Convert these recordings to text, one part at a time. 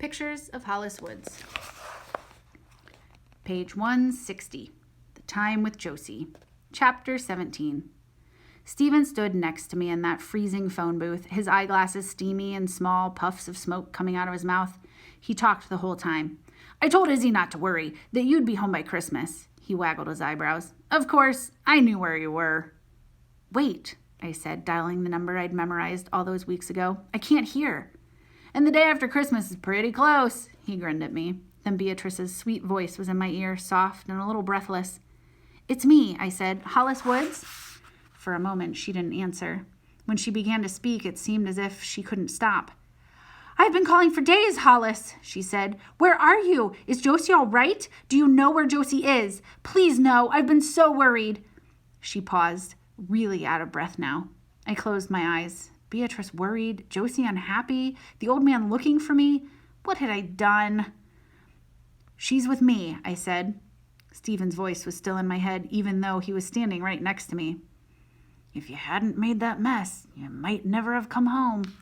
Pictures of Hollis Woods. Page 160. The Time with Josie. Chapter 17. Stephen stood next to me in that freezing phone booth, his eyeglasses steamy and small puffs of smoke coming out of his mouth. He talked the whole time. I told Izzy not to worry, that you'd be home by Christmas. He waggled his eyebrows. Of course, I knew where you were. Wait, I said, dialing the number I'd memorized all those weeks ago. I can't hear. And the day after Christmas is pretty close. He grinned at me. Then Beatrice's sweet voice was in my ear, soft and a little breathless. It's me, I said. Hollis Woods? For a moment, she didn't answer. When she began to speak, it seemed as if she couldn't stop. I've been calling for days, Hollis, she said. Where are you? Is Josie all right? Do you know where Josie is? Please no, I've been so worried. She paused, really out of breath now. I closed my eyes. Beatrice worried, Josie unhappy, the old man looking for me. What had I done? She's with me, I said. Stephen's voice was still in my head, even though he was standing right next to me. If you hadn't made that mess, you might never have come home.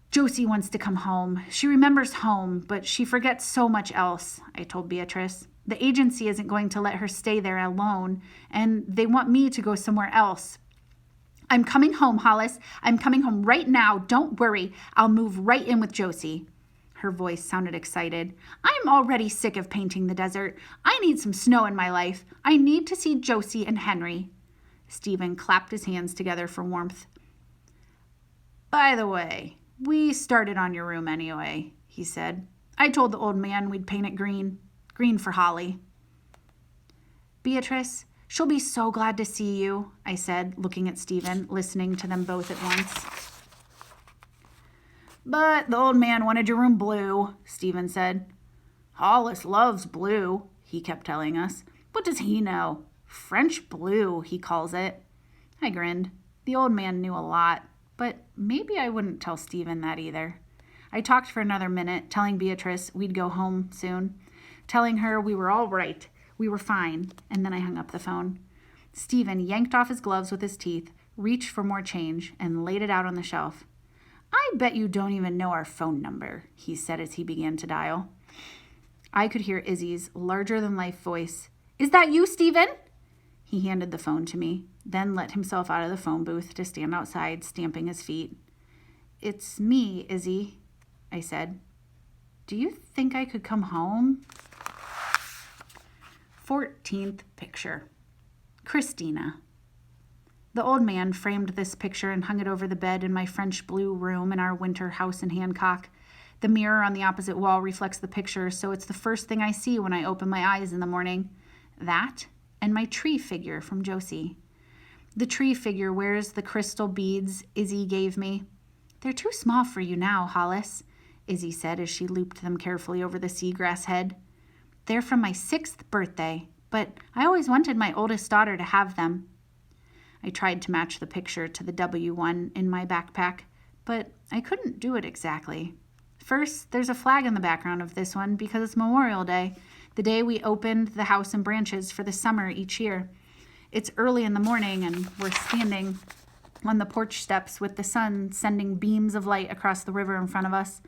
Josie wants to come home. She remembers home, but she forgets so much else, I told Beatrice. The agency isn't going to let her stay there alone, and they want me to go somewhere else. I'm coming home, Hollis. I'm coming home right now. Don't worry. I'll move right in with Josie. Her voice sounded excited. I'm already sick of painting the desert. I need some snow in my life. I need to see Josie and Henry. Stephen clapped his hands together for warmth. By the way, we started on your room anyway, he said. I told the old man we'd paint it green. Green for Holly. Beatrice, she'll be so glad to see you, I said, looking at Stephen, listening to them both at once. But the old man wanted your room blue, Stephen said. Hollis loves blue, he kept telling us. What does he know? French blue, he calls it. I grinned. The old man knew a lot, but maybe I wouldn't tell Stephen that either. I talked for another minute, telling Beatrice we'd go home soon, telling her we were all right. We were fine, and then I hung up the phone. Stephen yanked off his gloves with his teeth, reached for more change, and laid it out on the shelf. I bet you don't even know our phone number, he said as he began to dial. I could hear Izzy's larger-than-life voice. Is that you, Stephen? He handed the phone to me, then let himself out of the phone booth to stand outside, stamping his feet. It's me, Izzy, I said. Do you think I could come home? 14th picture. Christina. The old man framed this picture and hung it over the bed in my French blue room in our winter house in Hancock. The mirror on the opposite wall reflects the picture, so it's the first thing I see when I open my eyes in the morning. That and my tree figure from Josie. The tree figure wears the crystal beads Izzy gave me. They're too small for you now, Hollis, Izzy said as she looped them carefully over the seagrass head. They're from my 6th birthday, but I always wanted my oldest daughter to have them. I tried to match the picture to the W1 in my backpack, but I couldn't do it exactly. First, there's a flag in the background of this one because it's Memorial Day, the day we opened the house and branches for the summer each year. It's early in the morning, and we're standing on the porch steps with the sun sending beams of light across the river in front of us.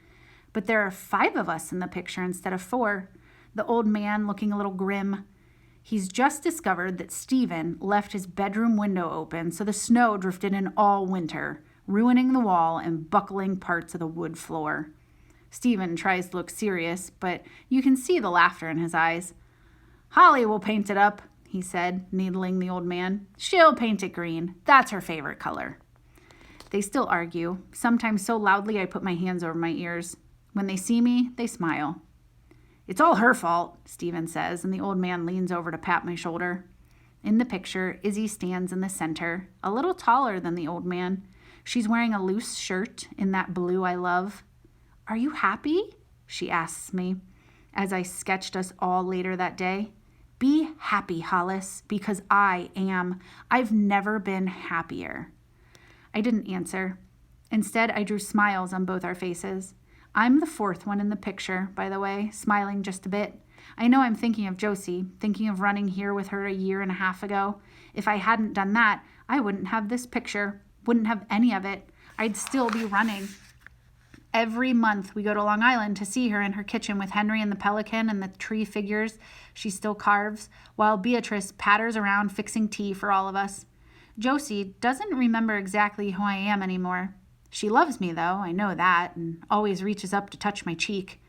But there are 5 of us in the picture instead of 4. The old man looking a little grim. He's just discovered that Stephen left his bedroom window open so the snow drifted in all winter, ruining the wall and buckling parts of the wood floor. Stephen tries to look serious, but you can see the laughter in his eyes. Holly will paint it up, he said, needling the old man. She'll paint it green. That's her favorite color. They still argue, sometimes so loudly I put my hands over my ears. When they see me, they smile. It's all her fault, Stephen says, and the old man leans over to pat my shoulder. In the picture, Izzy stands in the center, a little taller than the old man. She's wearing a loose shirt in that blue I love. Are you happy? She asks me, as I sketched us all later that day. Be happy, Hollis, because I am. I've never been happier. I didn't answer. Instead, I drew smiles on both our faces. I'm the 4th one in the picture, by the way, smiling just a bit. I know I'm thinking of Josie, thinking of running here with her a year and a half ago. If I hadn't done that, I wouldn't have this picture, wouldn't have any of it. I'd still be running. Every month we go to Long Island to see her in her kitchen with Henry and the pelican and the tree figures she still carves, while Beatrice patters around fixing tea for all of us. Josie doesn't remember exactly who I am anymore. She loves me, though, I know that, and always reaches up to touch my cheek.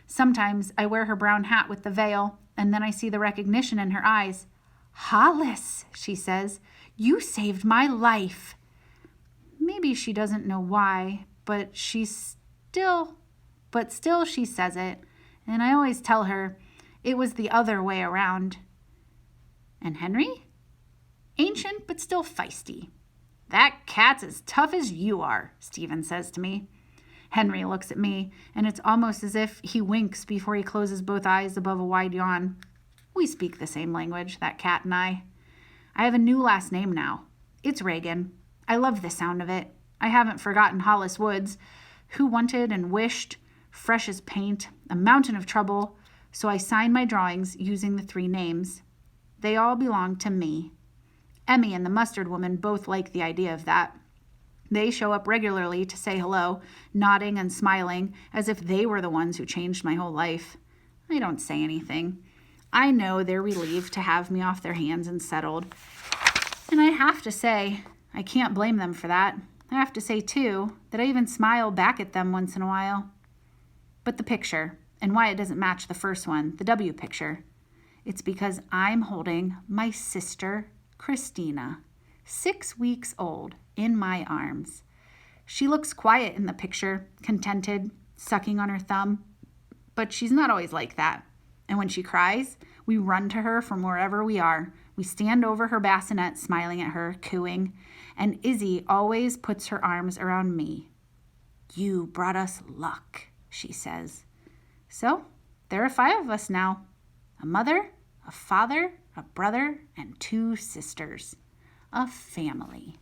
Sometimes I wear her brown hat with the veil, and then I see the recognition in her eyes. "Hollis," she says, "you saved my life." Maybe she doesn't know why, but still she says it, and I always tell her it was the other way around. And Henry? Ancient, but still feisty. "That cat's as tough as you are," Stephen says to me. Henry looks at me, and it's almost as if he winks before he closes both eyes above a wide yawn. We speak the same language, that cat and I. I have a new last name now. It's Reagan. I love the sound of it. I haven't forgotten Hollis Woods, who wanted and wished, fresh as paint, a mountain of trouble, so I sign my drawings using the 3 names. They all belong to me. Emmy and the mustard woman both like the idea of that. They show up regularly to say hello, nodding and smiling, as if they were the ones who changed my whole life. I don't say anything. I know they're relieved to have me off their hands and settled. And I have to say, I can't blame them for that. I have to say, too, that I even smile back at them once in a while. But the picture, and why it doesn't match the first one, the W picture, it's because I'm holding my sister, Christina, 6 weeks old, in my arms. She looks quiet in the picture, contented, sucking on her thumb. But she's not always like that. And when she cries, we run to her from wherever we are. We stand over her bassinet, smiling at her, cooing. And Izzy always puts her arms around me. "You brought us luck," she says. So, there are 5 of us now. A mother, a father, a brother, and 2 sisters. A family.